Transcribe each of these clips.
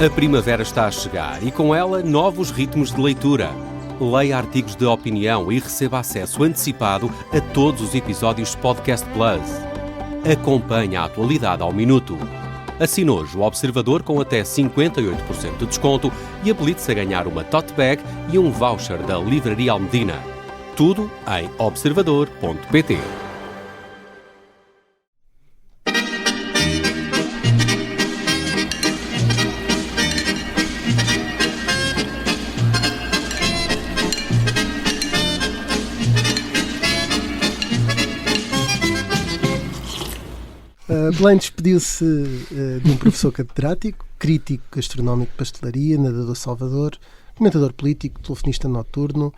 A primavera está a chegar e com ela novos ritmos de leitura. Leia artigos de opinião e receba acesso antecipado a todos os episódios de Podcast Plus. Acompanhe a atualidade ao minuto. Assine hoje o Observador com até 58% de desconto e habilite-se a ganhar uma tote bag e um voucher da Livraria Almedina. Tudo em observador.pt. Belém despediu-se de um professor catedrático, crítico gastronómico de pastelaria, nadador Salvador, comentador político, telefonista noturno,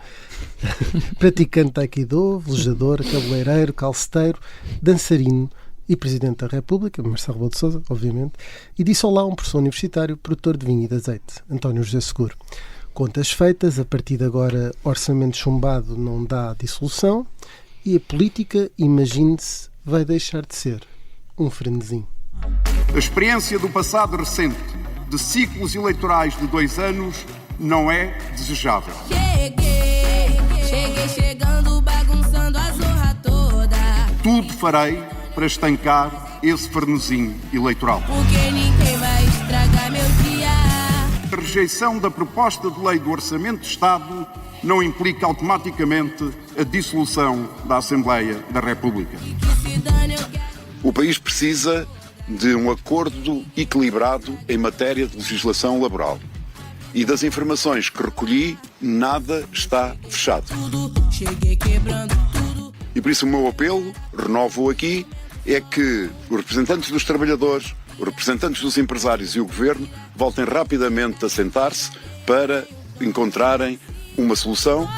praticante de aikido, velejador, cabeleireiro, calceteiro, dançarino e Presidente da República, Marcelo Rebelo de Sousa, obviamente, e disse olá a um professor universitário, produtor de vinho e de azeite, António José Seguro. Contas feitas, a partir de agora orçamento chumbado não dá dissolução e a política, imagine-se, vai deixar de ser um frenesim. A experiência do passado recente, de ciclos eleitorais de 2 anos, não é desejável. Cheguei chegando, bagunçando a zorra toda. Tudo farei para estancar esse frenesim eleitoral. Porque ninguém vai estragar meu dia. A rejeição da proposta de lei do Orçamento de Estado não implica automaticamente a dissolução da Assembleia da República. O país precisa de um acordo equilibrado em matéria de legislação laboral. E das informações que recolhi, nada está fechado. E por isso o meu apelo, renovo aqui, é que os representantes dos trabalhadores, os representantes dos empresários e o Governo voltem rapidamente a sentar-se para encontrarem uma solução.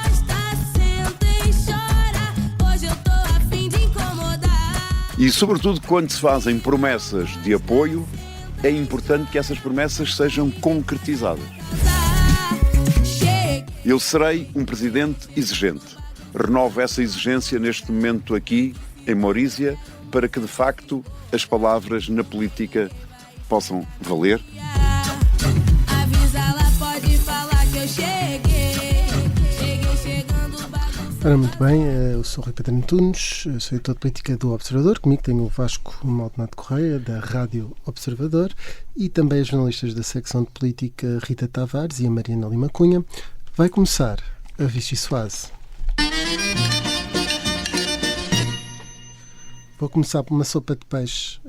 E, sobretudo, quando se fazem promessas de apoio, é importante que essas promessas sejam concretizadas. Eu serei um presidente exigente. Renovo essa exigência neste momento aqui, em Maurícia, para que, de facto, as palavras na política possam valer. Ora, muito bem, eu sou Rui Pedro Antunes, sou editor de política do Observador. Comigo tenho o Vasco Maldonado Correia, da Rádio Observador, e também as jornalistas da secção de política Rita Tavares e a Mariana Lima Cunha. Vai começar a Vichy Soase. Vou começar por uma sopa de peixe.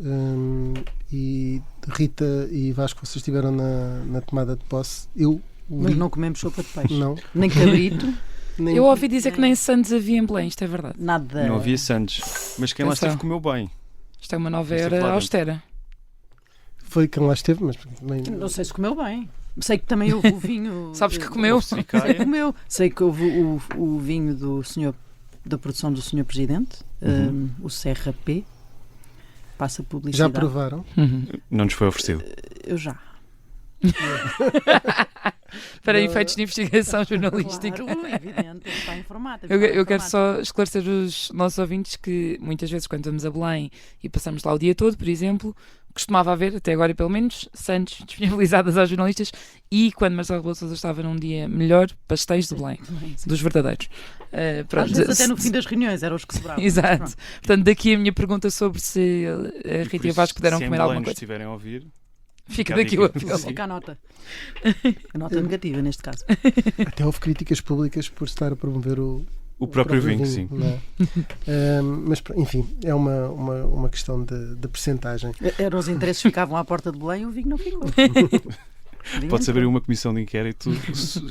E Rita e Vasco, vocês estiveram na tomada de posse. Mas não comemos sopa de peixe. Não. Nem cabrito. Eu ouvi dizer que nem Sandes havia em Belém, isto é verdade. Nada. Não havia Sandes, mas quem lá esteve comeu bem. Isto é uma nova era austera. Foi quem lá esteve, mas também... Não sei se comeu bem. Sei que também houve o vinho... Sabes que comeu? Sei que comeu. Sei que houve o vinho do senhor, da produção do Sr. Presidente, o Serra P. Passa publicidade. Já provaram? Não nos foi oferecido. Eu já. Para efeitos de investigação jornalística. Claro, é evidente, está informado. Eu quero só esclarecer os nossos ouvintes que muitas vezes quando vamos a Belém e passamos lá o dia todo, por exemplo, costumava haver, até agora pelo menos, sandes disponibilizadas aos jornalistas e quando Marcelo Rebelo de Sousa estava num dia melhor, pastéis de Belém, dos verdadeiros. Às vezes até no fim das reuniões eram os que sobravam. Exato. Portanto, daqui a minha pergunta sobre se a Rita e o Vasco puderam comer alguma coisa. Se estiverem a ouvir... Fica daqui o apelo. Fica a nota. A nota negativa, neste caso. Até houve críticas públicas por estar a promover o próprio vinho, sim. Mas, enfim, é uma questão de percentagem. Eram os interesses que ficavam à porta de Belém e o vinho não ficou. Pode-se abrir uma comissão de inquérito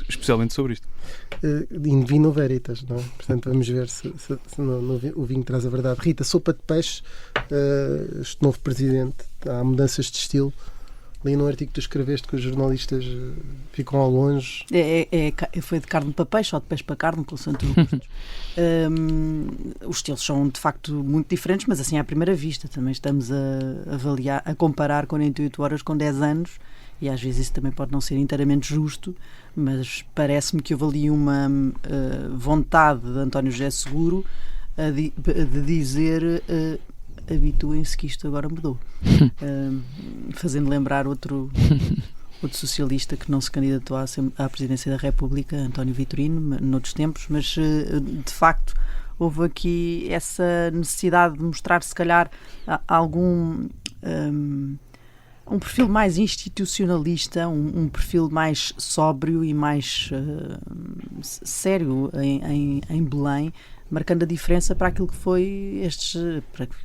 especialmente sobre isto. In vino veritas, não é? Portanto, vamos ver se o vinho traz a verdade. Rita, sopa de peixe, este novo presidente, há mudanças de estilo. Li num artigo que tu escreveste que os jornalistas ficam ao longe. Foi de carne para peixe ou de peixe para carne, pelo santo gosto. Os estilos são de facto muito diferentes, mas assim à primeira vista. Também estamos a avaliar, a comparar 48 horas com 10 anos e às vezes isso também pode não ser inteiramente justo, mas parece-me que houve ali uma vontade de António José Seguro de dizer... habituem-se que isto agora mudou. Fazendo lembrar outro outro socialista que não se candidatou à presidência da República, António Vitorino, noutros tempos, mas de facto houve aqui essa necessidade de mostrar, se calhar, algum um perfil mais institucionalista, um perfil mais sóbrio e mais sério em Belém, marcando a diferença para aquilo que foi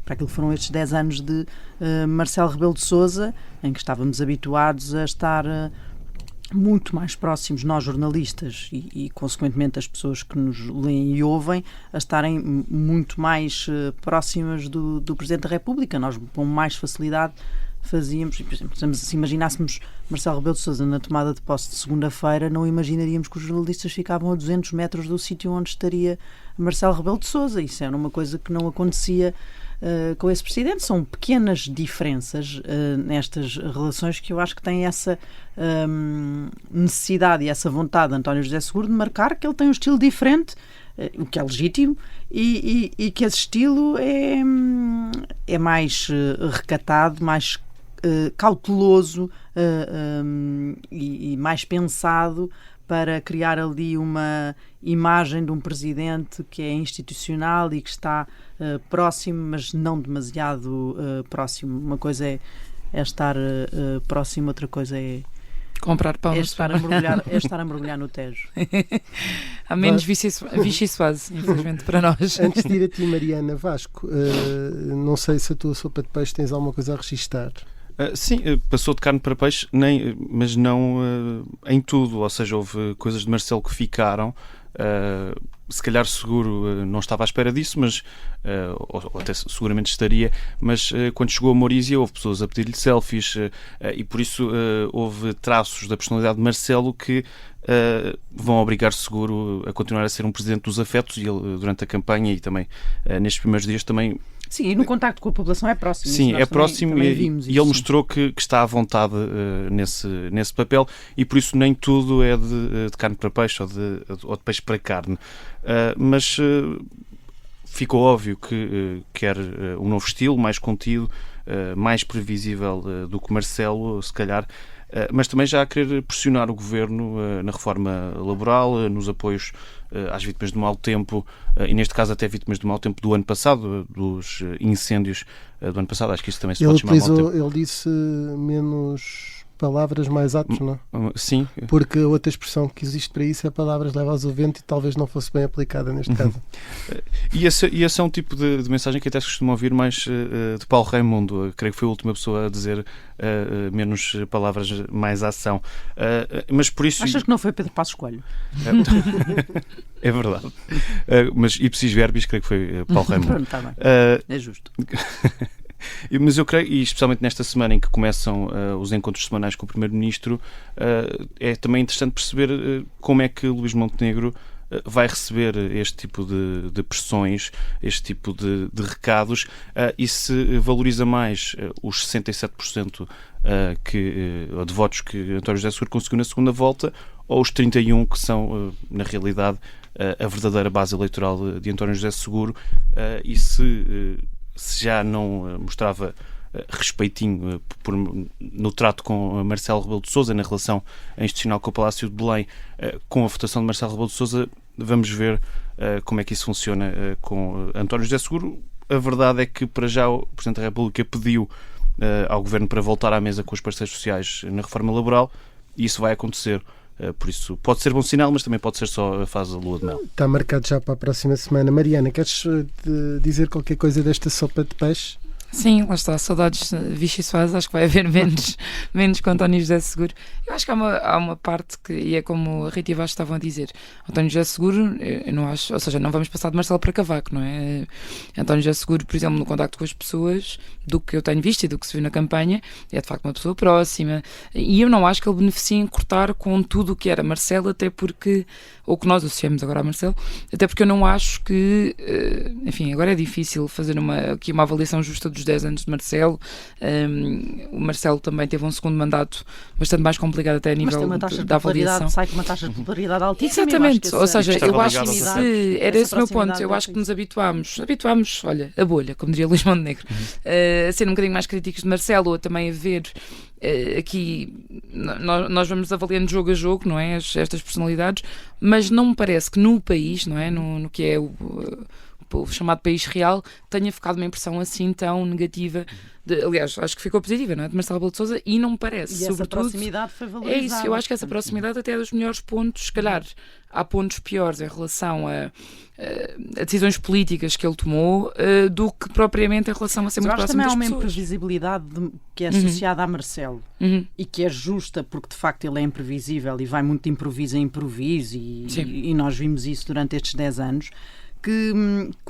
para aquilo que foram estes 10 anos de Marcelo Rebelo de Sousa, em que estávamos habituados a estar muito mais próximos, nós jornalistas e consequentemente as pessoas que nos leem e ouvem, a estarem muito mais próximas do Presidente da República. Nós, com mais facilidade, fazíamos, por exemplo, se imaginássemos Marcelo Rebelo de Sousa na tomada de posse de segunda-feira, não imaginaríamos que os jornalistas ficavam a 200 metros do sítio onde estaria Marcelo Rebelo de Sousa. Isso era uma coisa que não acontecia com esse presidente. São pequenas diferenças nestas relações que eu acho que têm essa necessidade e essa vontade de António José Seguro de marcar que ele tem um estilo diferente, o que é legítimo, e que esse estilo é mais recatado, mais cauteloso e mais pensado para criar ali uma imagem de um presidente que é institucional e que está próximo, mas não demasiado próximo. Uma coisa é estar próximo, outra coisa é comprar pão, estar a mergulhar no Tejo. Há menos Vichy Soase, infelizmente, para nós. Antes de ir a ti, Mariana, Vasco, não sei se a tua sopa de peixe tens alguma coisa a registar. Sim, passou de carne para peixe, mas não em tudo. Ou seja, houve coisas de Marcelo que ficaram. Se calhar Seguro não estava à espera disso, mas ou até seguramente estaria, mas quando chegou a Morizia houve pessoas a pedir-lhe selfies e por isso houve traços da personalidade de Marcelo que vão obrigar Seguro a continuar a ser um presidente dos afetos, e ele durante a campanha e também nestes primeiros dias também. Sim, e no contacto com a população é próximo. Sim, é próximo também e ele mostrou que está à vontade nesse papel, e por isso nem tudo é de carne para peixe ou de peixe para carne. Mas ficou óbvio que quer um novo estilo, mais contido, mais previsível do que Marcelo, se calhar, mas também já a querer pressionar o Governo na reforma laboral, nos apoios às vítimas do mau tempo, e neste caso até vítimas do mau tempo do ano passado, dos incêndios do ano passado. Acho que isso também se pode chamar mau tempo. Ele disse menos palavras, mais atos, não? Sim. Porque a outra expressão que existe para isso é palavras levas ao vento, e talvez não fosse bem aplicada neste caso. E esse é um tipo de mensagem que até se costuma ouvir mais de Paulo Raimundo. Creio que foi a última pessoa a dizer menos palavras, mais ação. Mas por isso... Achas que não foi Pedro Passos Coelho? É verdade. Mas ipsis verbis, creio que foi Paulo Raimundo. Pronto, está bem. É justo. Mas eu creio, e especialmente nesta semana em que começam os encontros semanais com o Primeiro-Ministro, é também interessante perceber como é que Luís Montenegro vai receber este tipo de pressões, este tipo de recados, e se valoriza mais os 67% de votos que António José Seguro conseguiu na segunda volta, ou os 31% que são, na realidade, a verdadeira base eleitoral de António José Seguro, e se já não mostrava respeitinho no trato com Marcelo Rebelo de Sousa, na relação institucional com o Palácio de Belém, com a votação de Marcelo Rebelo de Sousa, vamos ver como é que isso funciona com António José Seguro. A verdade é que, para já, o Presidente da República pediu ao Governo para voltar à mesa com os parceiros sociais na reforma laboral, e isso vai acontecer. Por isso, pode ser bom sinal, mas também pode ser só a fase da lua de mel. Está marcado já para a próxima semana. Mariana, queres dizer qualquer coisa desta sopa de peixe? Sim, lá está, saudades Vichy Soase. Acho que vai haver menos com António José Seguro. Eu acho que há uma parte que, e é como a Rita e Vasco estavam a dizer, António José Seguro, eu não acho, ou seja, não vamos passar de Marcelo para Cavaco, não é? António José Seguro, por exemplo, no contacto com as pessoas, do que eu tenho visto e do que se viu na campanha, é de facto uma pessoa próxima, e eu não acho que ele beneficie em cortar com tudo o que era Marcelo, até porque, ou que nós associamos agora a Marcelo, até porque eu não acho que, enfim, agora é difícil fazer aqui uma avaliação justa dos dos 10 anos de Marcelo. O Marcelo também teve um segundo mandato bastante mais complicado até a nível da avaliação. Sai com uma taxa de popularidade altíssima. Exatamente, ou seja, eu acho que era esse o meu ponto. Eu acho que nos habituámos, olha, a bolha, como diria Luís Montenegro, a ser um bocadinho mais críticos de Marcelo, ou também a ver aqui, nós vamos avaliando jogo a jogo, não é? Estas personalidades, mas não me parece que no país, não é? No que é o chamado país real, tenha ficado uma impressão assim tão negativa. Aliás, acho que ficou positiva, não é? De Marcelo Rebelo de Sousa, e não me parece. E essa proximidade foi valorizada. É isso, eu acho que essa proximidade até é dos melhores pontos. Se calhar há pontos piores em relação a decisões políticas que ele tomou do que propriamente em relação a ser muito próximo das pessoas. Também há uma imprevisibilidade que é associada a Marcelo e que é justa porque de facto ele é imprevisível e vai muito de improviso em improviso e nós vimos isso durante estes 10 anos, que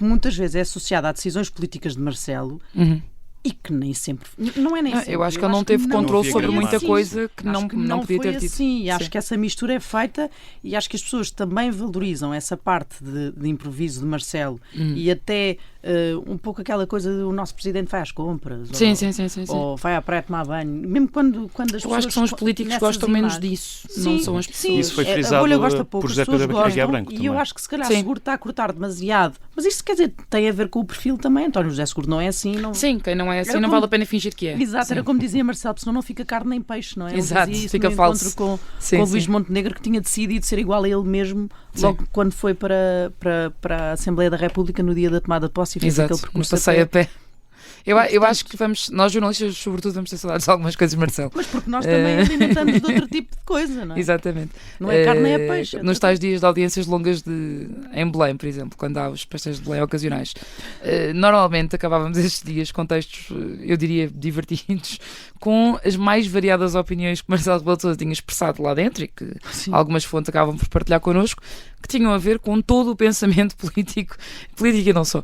muitas vezes é associada a decisões políticas de Marcelo e que nem sempre... Não é nem sempre. Eu acho que ele não teve controle sobre muita coisa que não podia ter tido. Assim, e acho que essa mistura é feita e acho que as pessoas também valorizam essa parte de improviso de Marcelo e até um pouco aquela coisa do nosso presidente vai às compras sim. Ou vai à praia tomar banho. Mesmo quando as pessoas... Eu acho que são os políticos que gostam menos disso. Não são as pessoas. Isso foi frisado por José Pedro Aguiar Branco também. E eu acho que se calhar Seguro está a cortar demasiado. Mas isto quer dizer, tem a ver com o perfil também. António José Seguro não é assim. Sim, quem não é assim não vale a pena fingir que é. Exato, era como dizia Marcelo, senão não fica carne nem peixe, não é? Exato, fica falso. Com Luís Montenegro, que tinha decidido ser igual a ele mesmo logo quando foi para a Assembleia da República no dia da tomada de posse e fez aquele percurso a pé. Eu acho que nós jornalistas, sobretudo, vamos ter saudades de algumas coisas, Marcelo. Mas porque nós também alimentamos de outro tipo de coisa, não é? Exatamente. Não é carne nem é peixe. Nos tais dias de audiências longas em Belém, por exemplo, quando há os pastéis de Belém ocasionais, normalmente acabávamos estes dias com textos, eu diria, divertidos, com as mais variadas opiniões que Marcelo Rebelo de Sousa tinha expressado lá dentro e que algumas fontes acabam por partilhar connosco, que tinham a ver com todo o pensamento político e não só.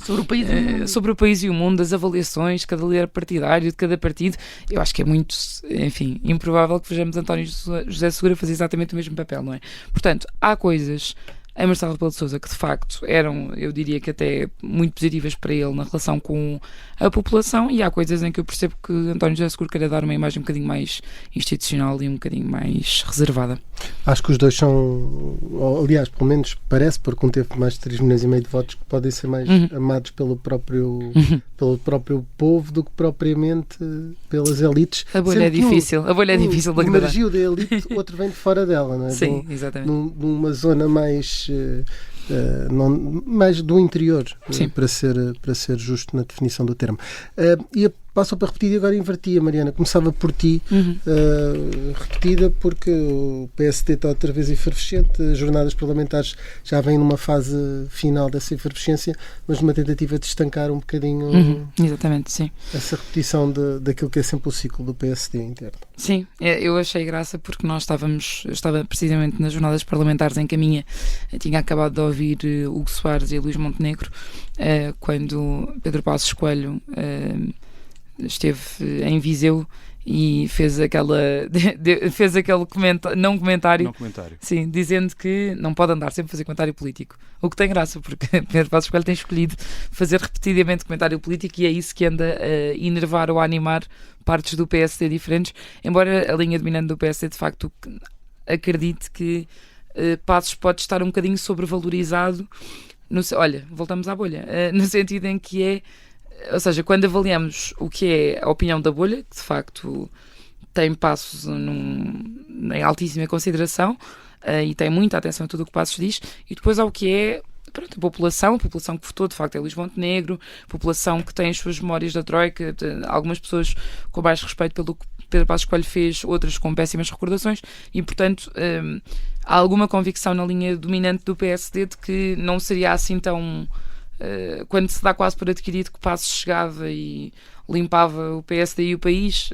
Sobre o país e o mundo, as avaliações, cada líder partidário, de cada partido. Eu acho que é muito, enfim, improvável que vejamos António José Seguro fazer exatamente o mesmo papel, não é? Portanto, há coisas em Marcelo Rebelo de Sousa que de facto eram, eu diria que até muito positivas para ele na relação com a população, e há coisas em que eu percebo que António José Seguro queria dar uma imagem um bocadinho mais institucional e um bocadinho mais reservada. Acho que os dois são, aliás, pelo menos parece, porque um teve mais de 3,5 milhões de votos, que podem ser mais amados pelo próprio povo do que propriamente pelas elites. A bolha é difícil de agradar. Emergiu da elite, outro vem de fora dela, não é? Sim, exatamente. Numa zona mais do interior, para ser justo na definição do termo. Passo para repetir e agora invertia, Mariana. Começava por ti, repetida, porque o PSD está outra vez efervescente, as jornadas parlamentares já vêm numa fase final dessa efervescência, mas numa tentativa de estancar um bocadinho exatamente, sim. Essa repetição daquilo que é sempre o ciclo do PSD interno. Sim, eu achei graça porque eu estava precisamente nas jornadas parlamentares em que tinha acabado de ouvir Hugo Soares e Luís Montenegro, quando Pedro Passos Coelho esteve em Viseu e fez aquele comentário, sim, dizendo que não pode andar sempre a fazer comentário político, o que tem graça porque Pedro Passos Coelho tem escolhido fazer repetidamente comentário político e é isso que anda a enervar ou a animar partes do PSD diferentes, embora a linha dominante do PSD de facto acredite que Passos pode estar um bocadinho sobrevalorizado. Olha, voltamos à bolha, no sentido em que ou seja, quando avaliamos o que é a opinião da bolha, que de facto tem Passos em altíssima consideração e tem muita atenção a tudo o que Passos diz, e depois há o que é a população que votou de facto é Luís Montenegro, população que tem as suas memórias da Troika, algumas pessoas com mais respeito pelo que Pedro Passos Coelho fez, outras com péssimas recordações, e portanto há alguma convicção na linha dominante do PSD de que não seria assim tão... quando se dá quase por adquirido que Passos chegava e limpava o PSD e o país,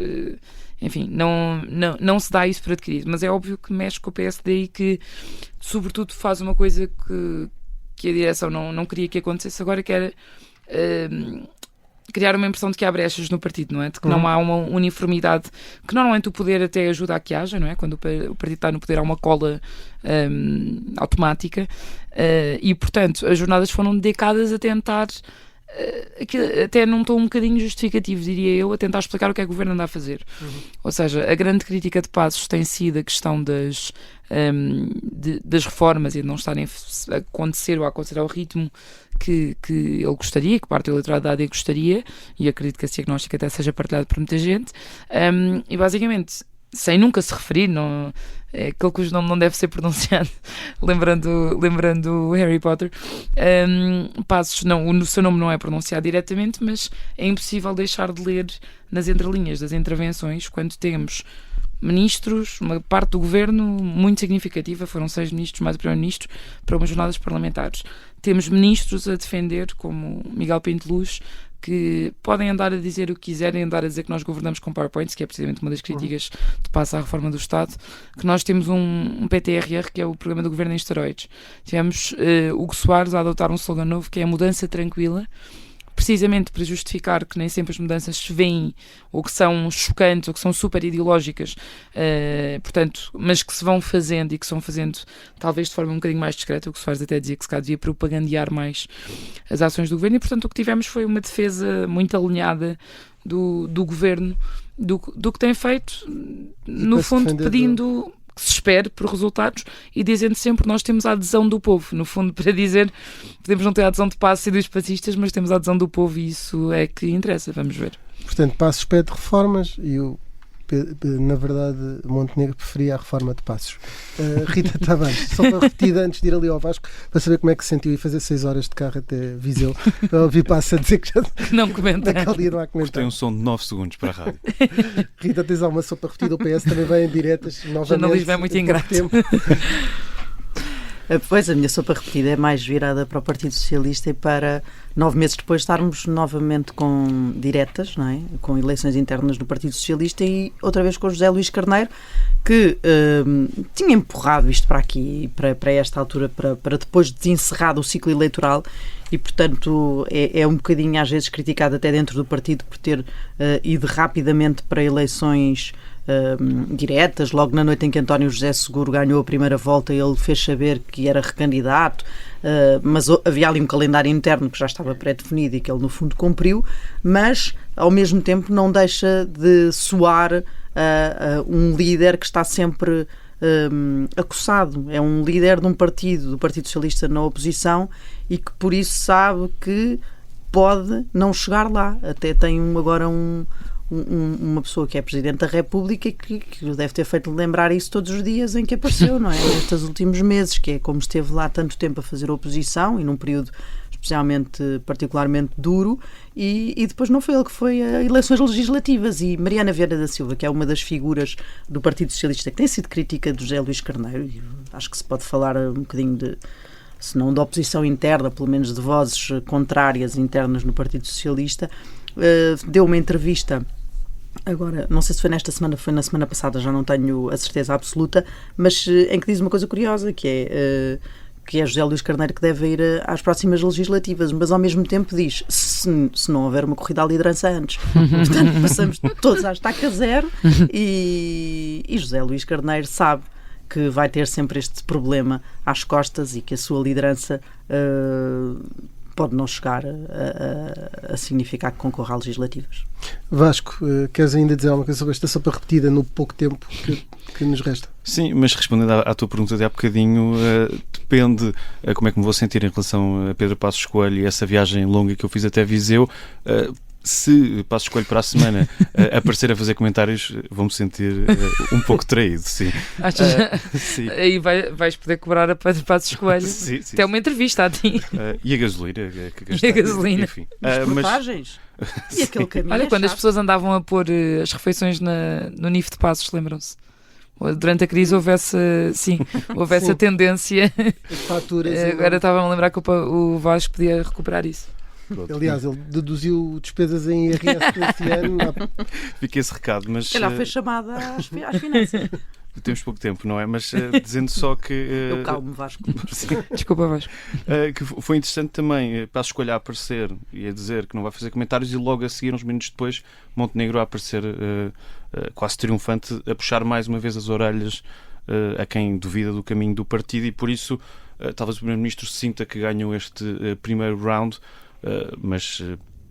enfim, não se dá isso por adquirido, mas é óbvio que mexe com o PSD e que sobretudo faz uma coisa que a direção não queria que acontecesse agora, que era criar uma impressão de que há brechas no partido, não é? De que não há uma uniformidade, que normalmente o poder até ajuda a que haja, não é? Quando o partido está no poder há uma cola automática, e portanto as jornadas foram dedicadas a tentar até num tom um bocadinho justificativo, diria eu, a tentar explicar o que é que o governo anda a fazer. Ou seja, a grande crítica de Passos tem sido a questão das reformas e de não estarem a acontecer ou a acontecer ao ritmo que ele gostaria, que parte do eleitorado da AD gostaria, e acredito que esse diagnóstico até seja partilhado por muita gente, e basicamente, sem nunca se referir, não, é aquele cujo nome não deve ser pronunciado, lembrando o Harry Potter, Passos, não, o seu nome não é pronunciado diretamente, mas é impossível deixar de ler nas entrelinhas das intervenções quando temos ministros, uma parte do governo muito significativa, foram 6 ministros mais o primeiro-ministro, para umas jornadas parlamentares. Temos ministros a defender, como Miguel Pinto Luz, que podem andar a dizer o que quiserem, andar a dizer que nós governamos com PowerPoints, que é precisamente uma das críticas de Passos à reforma do Estado, que nós temos um PTRR, que é o Programa do Governo em Esteroides. Tivemos Hugo Soares a adotar um slogan novo, que é a mudança tranquila, precisamente para justificar que nem sempre as mudanças se veem, ou que são chocantes, ou que são super ideológicas, portanto, mas que se vão fazendo e que se vão fazendo talvez de forma um bocadinho mais discreta. O que Soares até dizia que se calhar devia propagandear mais as ações do governo, e portanto o que tivemos foi uma defesa muito alinhada do governo, do que tem feito, no fundo pedindo que se espere por resultados e dizendo sempre nós temos a adesão do povo, no fundo, para dizer, podemos não ter a adesão de Passos e dos passistas, mas temos a adesão do povo, e isso é que interessa, vamos ver. Portanto, Passos pede reformas e na verdade, Montenegro preferia a reforma de Passos. Rita Tavares, só para repetir antes de ir ali ao Vasco, para saber como é que se sentiu e fazer 6 horas de carro até Viseu. Eu ouvi Passos a dizer que já não comenta. Naquele dia não há comentário. Tem um som de 9 segundos para a rádio. Rita, tens alguma só para repetir? O PS também vai em diretas. O jornalismo é muito ingrato. Pois, a minha sopa repetida é mais virada para o Partido Socialista e para 9 meses depois estarmos novamente com diretas, não é? Com eleições internas no Partido Socialista, e outra vez com José Luís Carneiro, que tinha empurrado isto para aqui, para esta altura, para depois de encerrado o ciclo eleitoral, e portanto é um bocadinho às vezes criticado até dentro do partido por ter ido rapidamente para eleições diretas. Logo na noite em que António José Seguro ganhou a primeira volta, ele fez saber que era recandidato, mas havia ali um calendário interno que já estava pré-definido e que ele no fundo cumpriu, mas ao mesmo tempo não deixa de soar um líder que está sempre acossado. É um líder de um partido, do Partido Socialista na oposição, e que por isso sabe que pode não chegar lá. Até tem agora uma pessoa que é Presidente da República que deve ter feito lembrar isso todos os dias em que apareceu, não é? Nestes últimos meses, que é como esteve lá tanto tempo a fazer oposição e num período particularmente duro, e depois não foi ele que foi a eleições legislativas. E Mariana Vieira da Silva, que é uma das figuras do Partido Socialista que tem sido crítica de José Luís Carneiro, e acho que se pode falar um bocadinho se não de oposição interna, pelo menos de vozes contrárias internas no Partido Socialista, deu uma entrevista. Agora, não sei se foi nesta semana, foi na semana passada, já não tenho a certeza absoluta, mas em que diz uma coisa curiosa, que é José Luís Carneiro que deve ir às próximas legislativas, mas ao mesmo tempo diz, se não houver uma corrida à liderança antes. Portanto, passamos todos à estaca zero, e José Luís Carneiro sabe que vai ter sempre este problema às costas e que a sua liderança pode não chegar a significar que concorra a legislativas. Vasco, queres ainda dizer alguma coisa sobre esta sopa repetida no pouco tempo que nos resta? Sim, mas respondendo à tua pergunta de há bocadinho, depende como é que me vou sentir em relação a Pedro Passos Coelho e essa viagem longa que eu fiz até Viseu. Se Passos Coelho para a semana aparecer a fazer comentários, vou-me sentir um pouco traído, sim. Achas? Sim. Aí vais poder cobrar a Pedro Passos Coelho. Sim. Até uma entrevista a ti. E a gasolina. E a gasolina. Enfim. As portagens. E aquele caminho. Olha, quando as pessoas andavam a pôr as refeições no NIF de Passos, lembram-se? Durante a crise houve essa tendência. As faturas. Agora estava-me a lembrar que o Vasco podia recuperar isso. Pronto. Aliás, ele deduziu despesas em IRS esse ano. Fica esse recado, mas... Ela foi chamada às finanças. Temos pouco tempo, não é? Mas dizendo só que... Eu calmo, Vasco. Desculpa, Vasco. Que foi interessante também Passos Coelho a aparecer e a dizer que não vai fazer comentários, e logo a seguir, uns minutos depois, Montenegro a aparecer quase triunfante, a puxar mais uma vez as orelhas a quem duvida do caminho do partido, e por isso talvez o Primeiro-Ministro sinta que ganhou este primeiro round, mas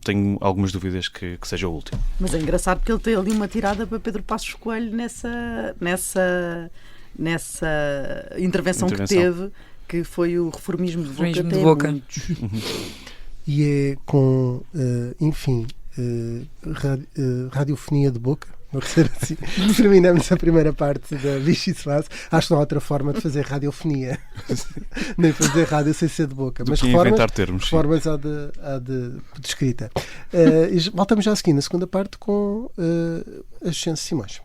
tenho algumas dúvidas que seja o último. Mas é engraçado porque ele tem ali uma tirada para Pedro Passos Coelho nessa intervenção que teve, que foi o reformismo de boca. E é com, radiofonia de boca, vou dizer assim. Terminamos a primeira parte da Bichice-Base. Acho que não há outra forma de fazer radiofonia, nem fazer rádio sem ser de boca. Mas reformas há de escrita. Voltamos já a seguir na segunda parte com as Ciências Simões.